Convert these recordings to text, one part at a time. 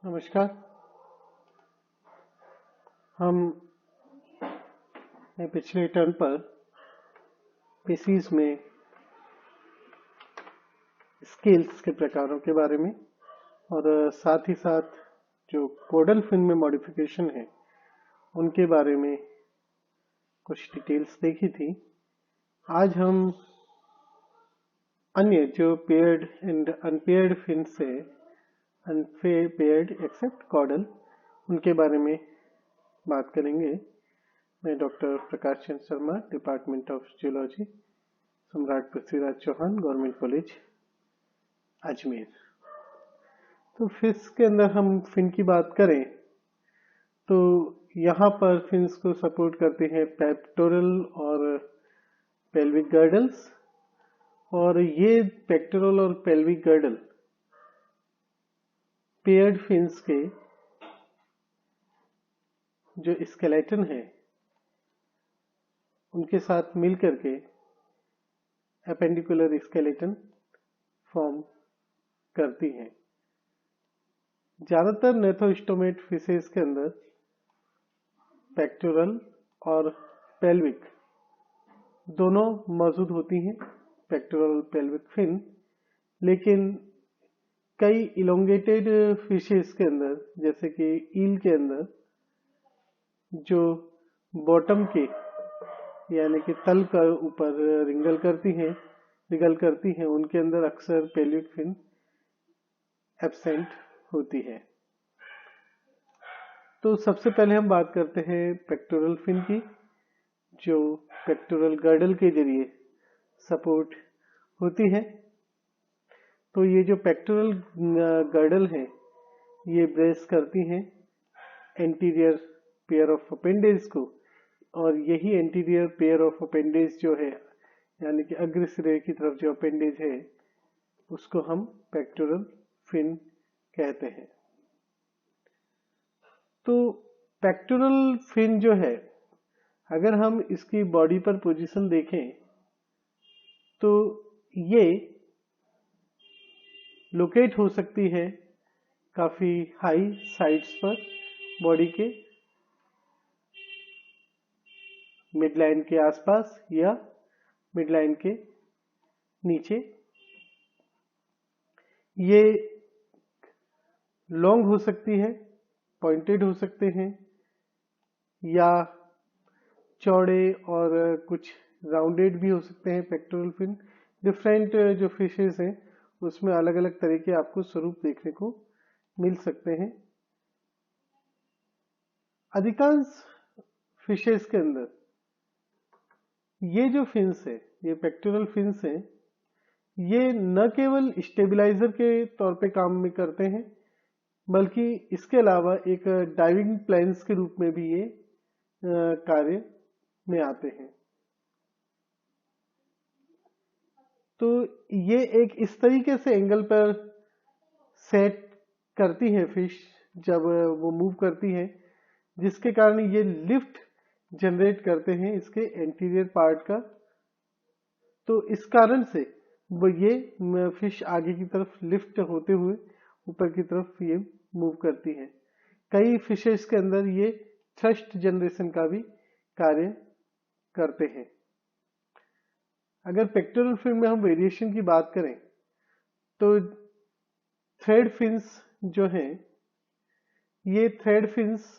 नमस्कार। हम पिछले टर्न पर पीसीज में स्केल्स के प्रकारों के बारे में और साथ ही साथ जो कोडल फिन में मॉडिफिकेशन है उनके बारे में कुछ डिटेल्स देखी थी। आज हम अन्य जो पेयर्ड एंड अनपेयर्ड फिन से अनपेयर्ड एक्सेप्ट कॉडल उनके बारे में बात करेंगे। मैं doctor Prakash Chandra Sharma, department of geology, सम्राट पृथ्वीराज चौहान, गवर्नमेंट कॉलेज अजमेर। तो फिश के अंदर हम फिन की बात करें तो यहाँ पर फिन्स को सपोर्ट करते हैं पेक्टोरल और पेल्विक गर्डल्स, और ये पेक्टोरल और पेल्विक गर्डल पेयर्ड फिन्स के जो स्केलेटन है उनके साथ मिलकर के एपेंडिकुलर स्केलेटन फॉर्म करती हैं। ज्यादातर नेथोस्टोमेट फिशेस के अंदर पेक्टोरल और पेल्विक दोनों मौजूद होती हैं, पेक्टोरल पेल्विक फिन। लेकिन कई इलोंगेटेड फिशेस के अंदर, जैसे कि ईल के अंदर, जो बॉटम के यानी कि तल का ऊपर रिंगल करती हैं, उनके अंदर अक्सर पेल्विक फिन एब्सेंट होती है। तो सबसे पहले हम बात करते हैं पेक्टोरल फिन की, जो पेक्टोरल गर्डल के जरिए सपोर्ट होती है। तो ये जो पेक्टोरल गर्डल है ये ब्रेस करती हैं एंटीरियर पेयर ऑफ अपेंडेज को, और यही एंटीरियर पेयर ऑफ अपेंडेज जो है यानी कि अग्र सिरे की तरफ जो अपेंडेज है उसको हम पेक्टोरल फिन कहते हैं। तो पेक्टोरल फिन जो है, अगर हम इसकी बॉडी पर पोजीशन देखें तो ये लोकेट हो सकती है काफी हाई साइड्स पर, बॉडी के मिडलाइन के आसपास या मिडलाइन के नीचे। ये लॉन्ग हो सकती है, पॉइंटेड हो सकते हैं, या चौड़े और कुछ राउंडेड भी हो सकते हैं पेक्टोरल फिन। डिफरेंट जो फिशेस हैं उसमें अलग अलग तरह के आपको स्वरूप देखने को मिल सकते हैं। अधिकांश फिशेस के अंदर ये जो फिन्स है, ये पेक्टोरल फिन्स हैं, ये न केवल स्टेबलाइजर के तौर पे काम में करते हैं बल्कि इसके अलावा एक डाइविंग प्लेन्स के रूप में भी ये कार्य में आते हैं। तो ये एक इस तरीके से एंगल पर सेट करती है फिश जब वो मूव करती है, जिसके कारण ये लिफ्ट जनरेट करते हैं इसके एंटीरियर पार्ट का। तो इस कारण से वो ये फिश आगे की तरफ लिफ्ट होते हुए ऊपर की तरफ ये मूव करती है। कई फिशेस के अंदर ये थ्रस्ट जनरेशन का भी कार्य करते हैं। अगर पेक्टोरल फिन में हम वेरिएशन की बात करें तो थ्रेड फिन्स जो हैं, ये थ्रेड फिन्स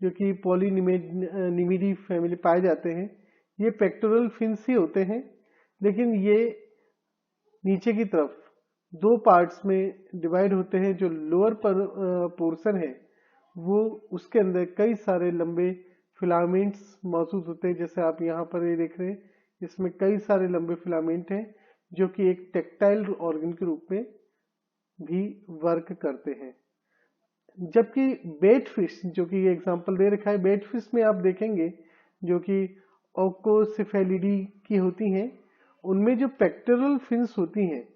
जो कि पॉलीनिमिडी फैमिली पाए जाते हैं, ये पेक्टोरल फिन्स ही होते हैं। लेकिन ये नीचे की तरफ दो पार्ट्स में डिवाइड होते हैं। जो लोअर पोर्शन है वो उसके अंदर कई सारे लंबे फिलामेंट्स मौजूद होते हैं, जैसे आप यहाँ पर ये देख रहे हैं, इसमें कई सारे लंबे फिलामेंट हैं जो कि एक टेक्टाइल ऑर्गन के रूप में भी वर्क करते हैं। जबकि बेट फिश, जो कि ये एग्जांपल दे रखा है, बेट फिश में आप देखेंगे जो कि ओकोसिफेलिडी की होती हैं, उनमें जो पेक्टोरल फिन्स होती हैं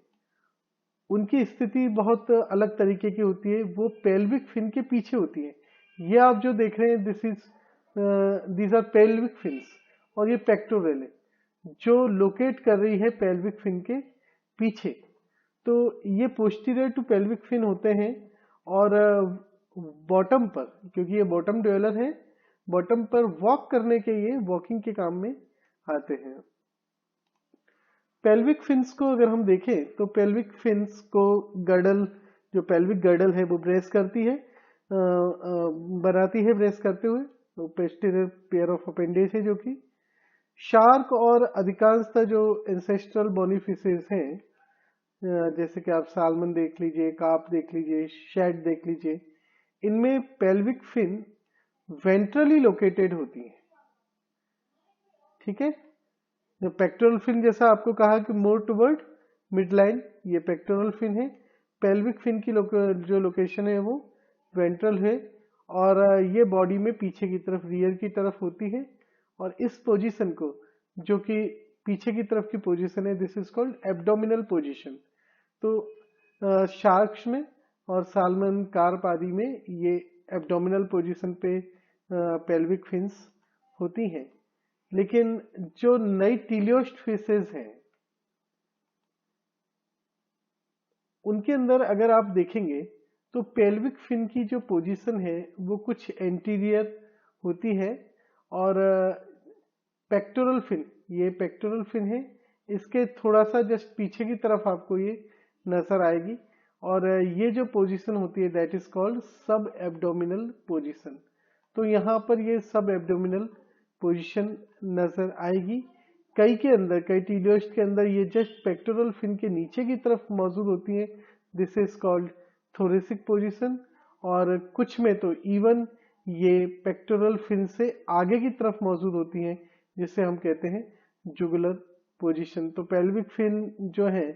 उनकी स्थिति बहुत अलग तरीके की होती है, वो पेल्विक फिन के पीछे होती है। ये आप जो देख रहे हैं दीज आर पेल्विक फिन्स, और ये पेक्टोरल है जो लोकेट कर रही है पेल्विक फिन के पीछे। तो ये पोस्टीरियर टू पेल्विक फिन होते हैं और बॉटम पर, क्योंकि ये बॉटम ड्वेलर है, बॉटम पर वॉक करने के लिए वॉकिंग के काम में आते हैं। पेल्विक फिन्स को अगर हम देखें तो पेल्विक फिन्स को गर्डल, जो पेल्विक गर्डल है वो ब्रेस करती है, बनाती है ब्रेस करते हुए। तो पोस्टीरियर पेयर ऑफ अपेंडेज है जो कि शार्क और अधिकांशतः जो एंसेस्ट्रल बोनी फिशेज हैं, जैसे कि आप सालमन देख लीजिए, कार्प देख लीजिए, शैड देख लीजिए, इनमें पेल्विक फिन वेंट्रली लोकेटेड होती है। ठीक है, जो पेक्टोरल फिन जैसा आपको कहा कि मोर टुवर्ड मिड लाइन, ये पेक्टोरल फिन है। पेल्विक फिन की जो लोकेशन है वो वेंट्रल है, और ये बॉडी में पीछे की तरफ, रियर की तरफ होती है। और इस पोजीशन को, जो कि पीछे की तरफ की पोजीशन है, this is called abdominal position. तो शार्क्स में और सालमन, कार्प आदि में ये एब्डोमिनल पोजीशन पे पेल्विक फिन्स होती हैं। लेकिन जो नई टीलियोस्ट फिशेज हैं उनके अंदर अगर आप देखेंगे तो पेल्विक फिन की जो पोजीशन है वो कुछ एंटीरियर होती है, और पेक्टोरल फिन, ये पेक्टोरल फिन है, इसके थोड़ा सा जस्ट पीछे की तरफ आपको ये नजर आएगी, और ये जो पोजीशन होती है दैट इज कॉल्ड सब एब्डोमिनल पोजीशन। तो यहाँ पर ये सब एब्डोमिनल पोजीशन नजर आएगी। कई के अंदर, कई टीलियोस्ट के अंदर ये जस्ट पेक्टोरल फिन के नीचे की तरफ मौजूद होती है, this is called thoracic position. और कुछ में तो इवन ये पेक्टोरल फिन से आगे की तरफ मौजूद होती हैं, जिसे हम कहते हैं जुगुलर पोजीशन। तो पेल्विक फिन जो है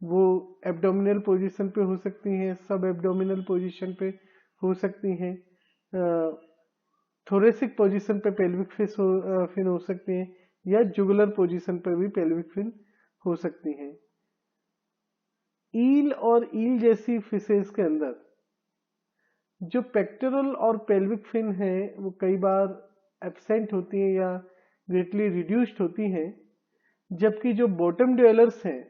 वो एब्डोमिनल पोजीशन पे हो सकती हैं, सब एब्डोमिनल पोजीशन पे हो सकती हैं, थोरेसिक पोजीशन पे पेल्विक फिन हो सकती हैं, या जुगुलर पोजीशन पर भी पेल्विक फिन हो सकती हैं। ईल और ईल जैसी फिशेज के अंदर जो पेक्टोरल और पेल्विक फिन है वो कई बार एब्सेंट होती हैं या ग्रेटली रिड्यूस्ड होती हैं, जबकि जो बॉटम ड्वेलर्स हैं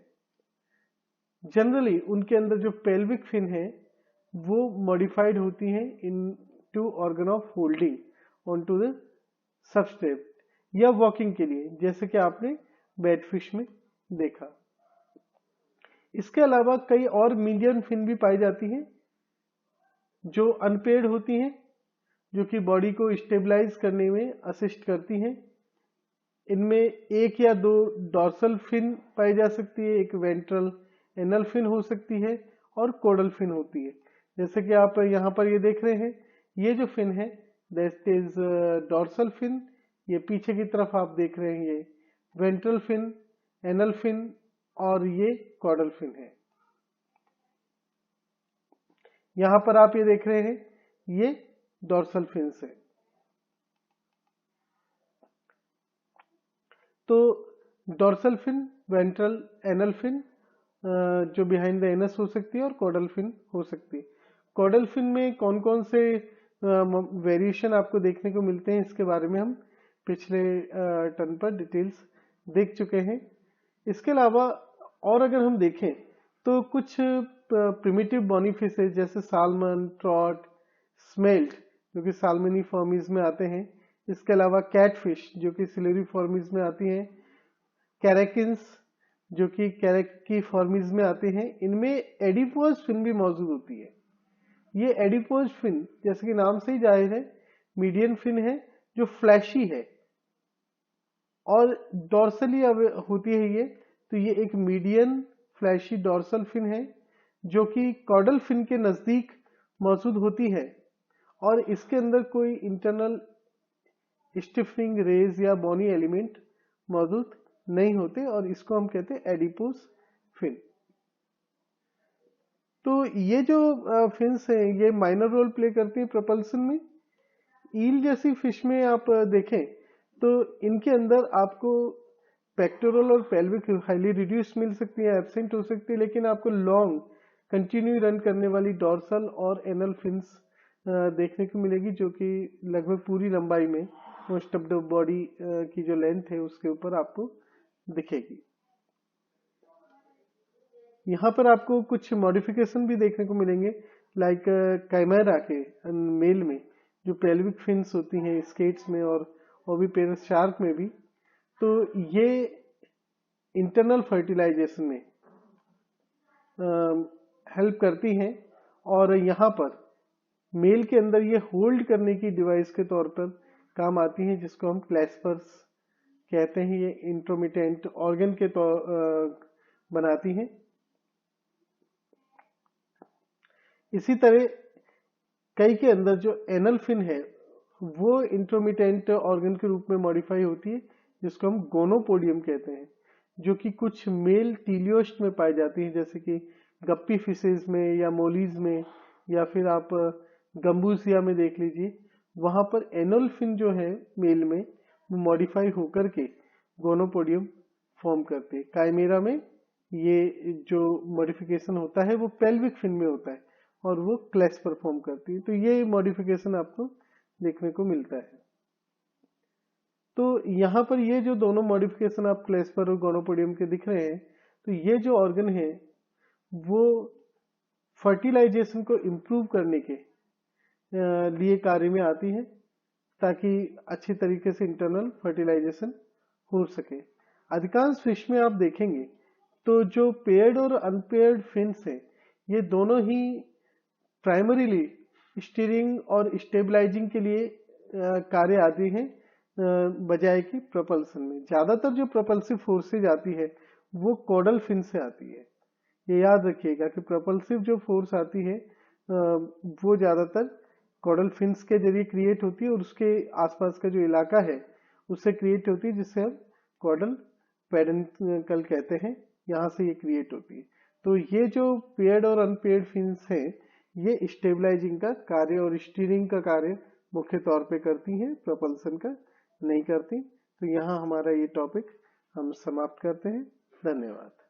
जनरली उनके अंदर जो पेल्विक फिन है वो मॉडिफाइड होती हैं into organ of holding on to the substrate या वॉकिंग के लिए, जैसे कि आपने बैटफिश में देखा। इसके अलावा कई और मीडियन फिन भी पाई जाती हैं जो अनपेड होती हैं, जो कि बॉडी को स्टेबलाइज करने में असिस्ट करती हैं। इनमें एक या दो डॉर्सल फिन पाई जा सकती है, एक वेंट्रल एनल फिन हो सकती है, और कोडल फिन होती है। जैसे कि आप यहाँ पर ये देख रहे हैं, ये जो फिन है दैट इज डॉर्सल फिन, ये पीछे की तरफ आप देख रहे हैं ये वेंट्रल फिन, एनल फिन, और ये कोडल फिन है। यहां पर आप ये देख रहे हैं ये डॉर्सल फिन है। तो dorsal fin, ventral anal fin जो बिहाइंड द एनस हो सकती है, और कोडल फिन हो सकती है। कोडल फिन में कौन कौन से वेरिएशन आपको देखने को मिलते हैं, इसके बारे में हम पिछले टर्न पर डिटेल्स देख चुके हैं। इसके अलावा और अगर हम देखें तो कुछ प्रिमिटिव बॉनी फिशेज जैसे सालमन, ट्रॉट, स्मेल्ट जो कि सालमनी फॉर्मीज में आते हैं, इसके अलावा कैटफिश जो कि सिलेरी फॉर्मीज में आती हैं, कैरेकिन्स जो कि कैरेक की फॉर्मीज में आते हैं, इनमें एडिपोज फिन भी मौजूद होती है। ये एडिपोज फिन जैसे कि नाम से ही जाहिर है मीडियन फिन है जो फ्लैशी है और डॉर्सली होती है ये, तो ये एक मीडियन फ्लैशी डॉर्सल फिन है जो कि कॉर्डल फिन के नजदीक मौजूद होती है, और इसके अंदर कोई इंटरनल स्टिफनिंग रेज या बॉनी एलिमेंट मौजूद नहीं होते, और इसको हम कहते हैं एडिपोज फिन। तो ये जो फिन्स हैं ये माइनर रोल प्ले करती हैं प्रोपल्सन में। ईल जैसी फिश में आप देखें तो इनके अंदर आपको पेक्टोरल और पेल्विक हाईली रिड्यूस मिल सकती है, एब्सेंट हो सकती है, लेकिन आपको लॉन्ग कंटिन्यू रन करने वाली डॉर्सल और एनल फिन्स देखने को मिलेगी, जो कि लगभग पूरी लंबाई में मोस्ट ऑफ द बॉडी की जो लेंथ है उसके ऊपर आपको दिखेगी। यहाँ पर आपको कुछ मॉडिफिकेशन भी देखने को मिलेंगे, लाइक कैमेरा के मेल में जो पेल्विक फिन्स होती हैं स्केट्स में और ओविपेरस शार्क में भी, तो ये इंटरनल फर्टिलाइजेशन में हेल्प करती हैं। और यहाँ पर मेल के अंदर ये होल्ड करने की डिवाइस के तौर पर काम आती हैं, जिसको हम क्लैस्पर्स कहते हैं। ये इंट्रोमिटेंट ऑर्गन के तौर बनाती हैं। इसी तरह कई के अंदर जो एनल फिन है वो इंट्रोमिटेंट ऑर्गन के रूप में मॉडिफाई होती है, जिसको हम गोनोपोडियम कहते हैं, जो कि कुछ मेल टीलियोस्ट में पाई जाती है, जैसे कि गप्पी फिशेज में या मोलीज में, या फिर आप गंबूसिया में देख लीजिए। वहां पर एनल फिन जो है मेल में वो मॉडिफाई होकर के गोनोपोडियम फॉर्म करते हैं। काइमेरा में ये जो मॉडिफिकेशन होता है वो पेल्विक फिन में होता है और वो क्लैस्पर फॉर्म करती है। तो ये मॉडिफिकेशन आपको देखने को मिलता है। तो यहाँ पर ये जो दोनों मॉडिफिकेशन आप क्लैस्पर और गोनोपोडियम के दिख रहे हैं, तो ये जो ऑर्गन है वो फर्टिलाइजेशन को इम्प्रूव करने के लिए कार्य में आती है, ताकि अच्छी तरीके से इंटरनल फर्टिलाइजेशन हो सके। अधिकांश फिश में आप देखेंगे तो जो पेयर्ड और अनपेयर्ड फिन्स हैं, ये दोनों ही प्राइमरीली स्टीयरिंग और स्टेबलाइजिंग के लिए कार्य आती हैं, बजाय कि प्रोपल्सन में। ज्यादातर जो प्रोपल्सिव फोर्सेज आती है वो कॉडल फिन से आती है। ये याद रखिएगा कि प्रोपल्सिव जो फोर्स आती है वो ज्यादातर कॉडल फिन्स के जरिए क्रिएट होती है और उसके आसपास का जो इलाका है उससे क्रिएट होती है, जिससे हम कॉडल पेडन्कल कहते हैं। यहाँ से ये क्रिएट होती है। तो ये जो पेयर्ड और अनपेयर्ड फिन्स हैं ये स्टेबलाइजिंग का कार्य और स्टीयरिंग का कार्य मुख्य तौर पे करती हैं, प्रोपल्सन का नहीं करती। तो यहाँ हमारा ये टॉपिक हम समाप्त करते हैं। धन्यवाद।